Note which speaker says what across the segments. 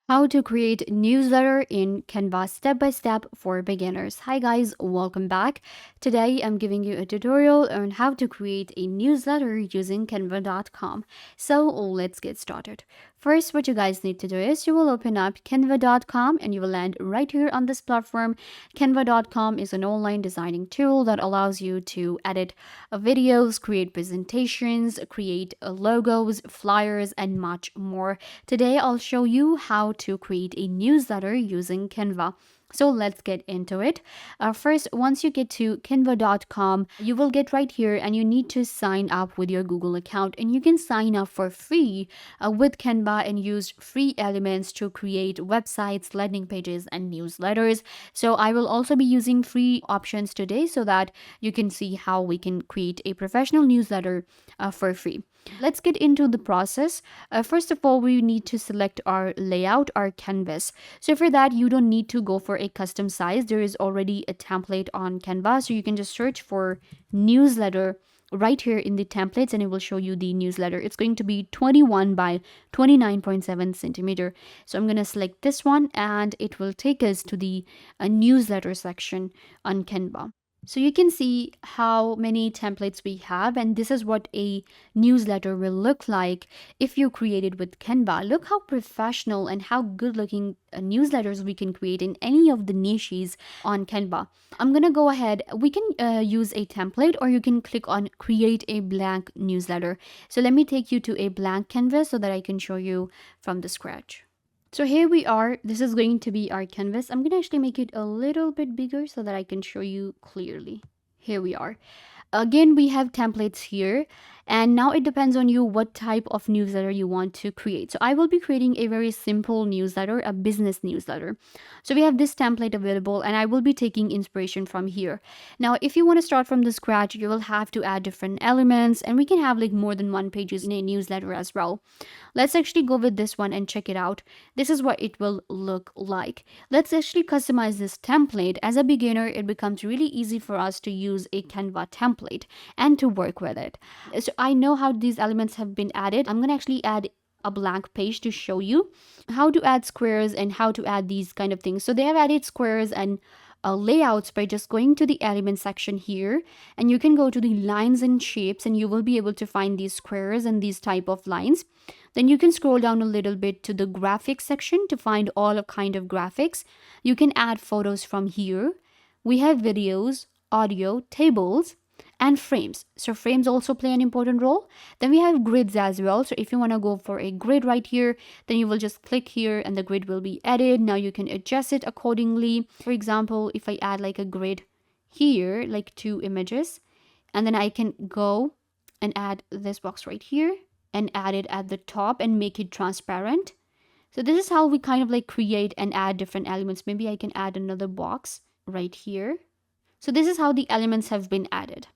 Speaker 1: How to create newsletter in Canva step by step for beginners. Hi guys, welcome back. Today I'm giving you a tutorial on how to create a newsletter using canva.com. So let's get started. First, what you guys need to do is you will open up canva.com and you will land right here on this platform. Canva.com is an online designing tool that allows you to edit videos, create presentations, create logos, flyers, and much more. Today, I'll show you how to create a newsletter using Canva. So let's get into it. First, once you get to canva.com, you will get right here and you need to sign up with your Google account. And you can sign up for free with Canva and use free elements to create websites, landing pages, and newsletters. So I will also be using free options today so that you can see how we can create a professional newsletter for free. Let's get into the process. First of all, we need to select our layout, our canvas. So for that, you don't need to go for a custom size. There is already a template on Canva. So you can just search for newsletter right here in the templates and it will show you the newsletter. It's going to be 21 by 29.7 centimeter. So I'm going to select this one and it will take us to the newsletter section on Canva. So you can see how many templates we have, and this is what a newsletter will look like if you create it with Canva. Look how professional and how good looking newsletters we can create in any of the niches on Canva. I'm gonna go ahead, we can use a template or you can click on create a blank newsletter. So let me take you to a blank canvas so that I can show you from the scratch. So here we are. This is going to be our canvas. I'm going to actually make it a little bit bigger so that I can show you clearly. Here we are. Again, we have templates here, and now it depends on you what type of newsletter you want to create. So I will be creating a very simple newsletter, a business newsletter. So we have this template available and I will be taking inspiration from here. Now if you want to start from the scratch, you will have to add different elements, and we can have like more than one pages in a newsletter as well. Let's actually go with this one and check it out. This is what it will look like. Let's actually customize this template. As a beginner, it becomes really easy for us to use a Canva template and to work with it. So I know how these elements have been added. I'm going to actually add a blank page to show you how to add squares and how to add these kind of things. So they have added squares and layouts by just going to the element section here, and you can go to the lines and shapes and you will be able to find these squares and these type of lines. Then you can scroll down a little bit to the graphics section to find all kind of graphics. You can add photos from here. We have videos, audio, tables, and frames. So frames also play an important role. Then we have grids as well. So if you want to go for a grid right here, then you will just click here and the grid will be added. Now you can adjust it accordingly. For example, if I add like a grid here, like 2 images, and then I can go and add this box right here and add it at the top and make it transparent. So this is how we kind of like create and add different elements. Maybe I can add another box right here. So this is how the elements have been added.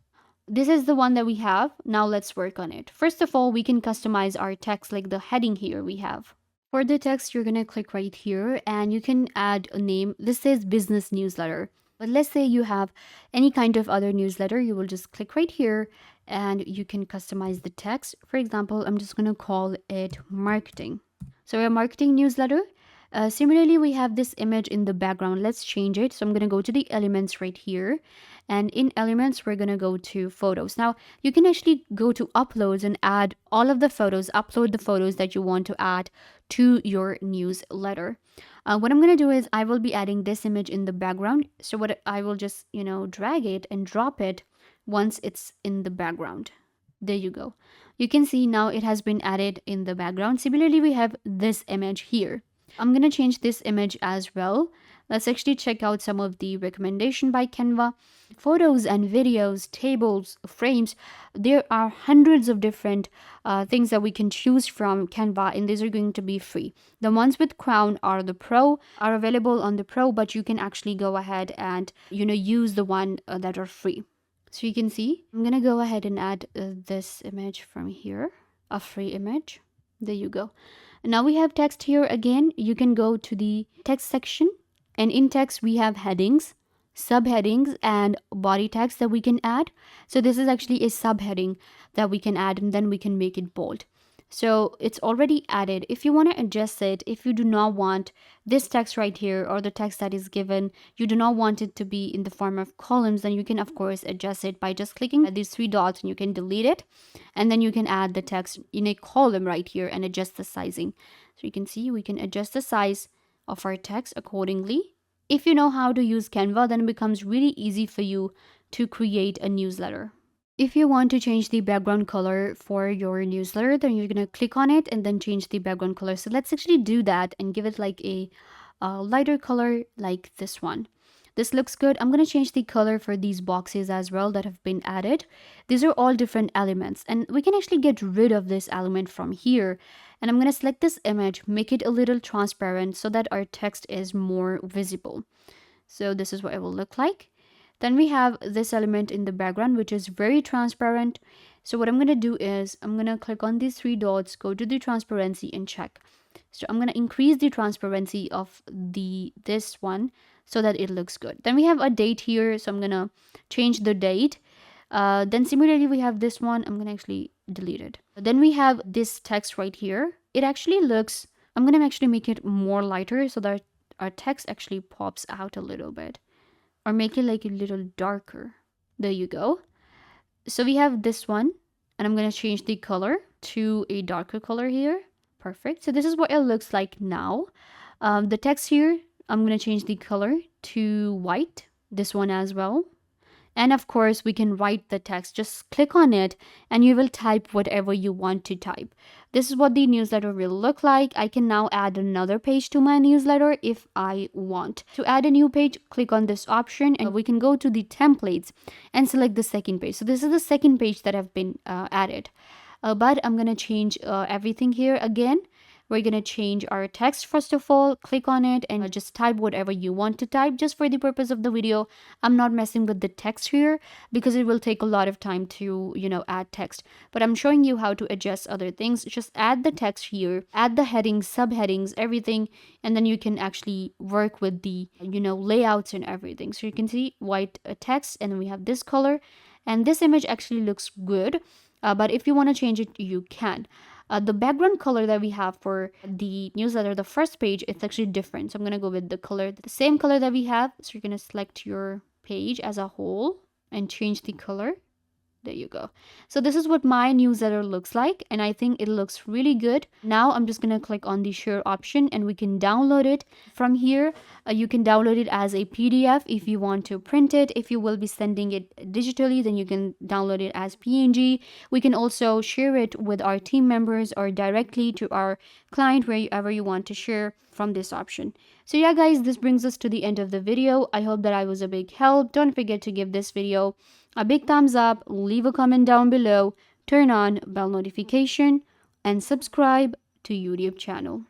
Speaker 1: This is the one that we have. Now let's work on it. First of all, we can customize our text, like the heading here we have. For the text, you're going to click right here and you can add a name. This says business newsletter. But let's say you have any kind of other newsletter, you will just click right here and you can customize the text. For example, I'm just going to call it marketing. So a marketing newsletter. Similarly, we have this image in the background. Let's change it. So I'm going to go to the elements right here. And in elements, we're going to go to photos. Now, you can actually go to uploads and add all of the photos, upload the photos that you want to add to your newsletter. What I'm going to do is I will be adding this image in the background. So what I will just, drag it and drop it once it's in the background. There you go. You can see now it has been added in the background. Similarly, we have this image here. I'm going to change this image as well. Let's actually check out some of the recommendation by Canva. Photos and videos, tables, frames. There are hundreds of different things that we can choose from Canva, and these are going to be free. The ones with crown are the pro, are available on the pro, but you can actually go ahead and use the one that are free. So you can see, I'm going to go ahead and add this image from here, a free image. There you go. Now we have text here again. You can go to the text section, and in text we have headings, subheadings, and body text that we can add. So this is actually a subheading that we can add, and then we can make it bold. So it's already added. If you want to adjust it, if you do not want this text right here or the text that is given, you do not want it to be in the form of columns, then you can of course adjust it by just clicking at these three dots and you can delete it. And then you can add the text in a column right here and adjust the sizing. So you can see we can adjust the size of our text accordingly. If you know how to use Canva, then it becomes really easy for you to create a newsletter. If you want to change the background color for your newsletter, then you're going to click on it and then change the background color. So let's actually do that and give it like a lighter color like this one. This looks good. I'm going to change the color for these boxes as well that have been added. These are all different elements and we can actually get rid of this element from here. And I'm going to select this image, make it a little transparent so that our text is more visible. So this is what it will look like. Then we have this element in the background, which is very transparent. So what I'm going to do is I'm going to click on these three dots, go to the transparency and check. So I'm going to increase the transparency of this one so that it looks good. Then we have a date here. So I'm going to change the date. Then similarly, we have this one. I'm going to actually delete it. Then we have this text right here. It actually looks, I'm going to actually make it more lighter so that our text actually pops out a little bit. Or make it like a little darker. There you go. So we have this one and I'm going to change the color to a darker color here. Perfect. So this is what it looks like now. The text here, I'm going to change the color to white. This one as well. And of course, we can write the text. Just click on it and you will type whatever you want to type. This is what the newsletter will look like. I can now add another page to my newsletter if I want. To add a new page, click on this option and we can go to the templates and select the second page. So this is the second page that have been added. But I'm going to change everything here again. We're going to change our text first of all, click on it and just type whatever you want to type. Just for the purpose of the video, I'm not messing with the text here because it will take a lot of time to, add text. But I'm showing you how to adjust other things. Just add the text here, add the headings, subheadings, everything. And then you can actually work with the, layouts and everything. So you can see white text and then we have this color. And this image actually looks good. But if you want to change it, you can. The background color that we have for the newsletter, the first page, it's actually different. So I'm going to go with the color, the same color that we have. So you're going to select your page as a whole and change the color. There you go. So this is what my newsletter looks like and I think it looks really good. Now I'm just going to click on the share option and we can download it. From here, you can download it as a PDF if you want to print it. If you will be sending it digitally, then you can download it as PNG. We can also share it with our team members or directly to our client wherever you want to share from this option. So yeah guys, this brings us to the end of the video. I hope that I was a big help. Don't forget to give this video a big thumbs up, leave a comment down below, turn on bell notification and subscribe to YouTube channel.